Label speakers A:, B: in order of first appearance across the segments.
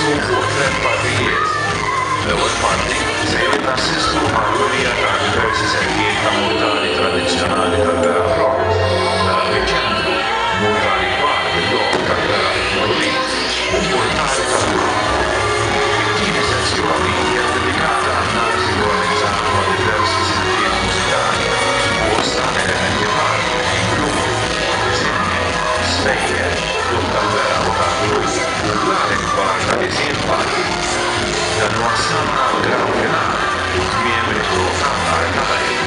A: jaqsmu fuq 3 partijiet. L-ewwel parti sejrin nassistu għall-urija ta' diversi serjiet ta' murtali tradizzjonali tal-Vera Front. Fiċ-ċentru, murtali kbar bil-logħob tal-Vera Murrit u murtali tal-Grupp. It-tieni sezzjoni hija dedikata għan-nies li organizzaw ma' diversi siltiet mużikali u wasta elementi bħal blues, disinni, spejjeż, klub tal-Vera u tal-Grupp u bl-għalek kbar ta' iżjed parti. Dan wassalna għal-gran finali u tmiem il-programma għal-ħajja.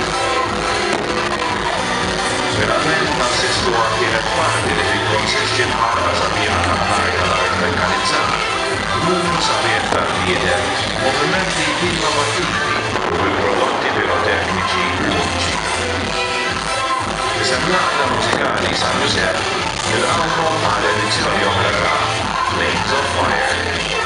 A: Finalment nassistu għal-kienet parti li konsisti bħala sabiħa tal-ħar tal-art mekkanizzat, numru sabiħ tal-lieder, movimenti innovativi u prodotti pirotekniċi uniċi. Is-semnaqla mużikali San Giuseppe jilqawhom għal edizzjoni oħra ta' Flames of Fire.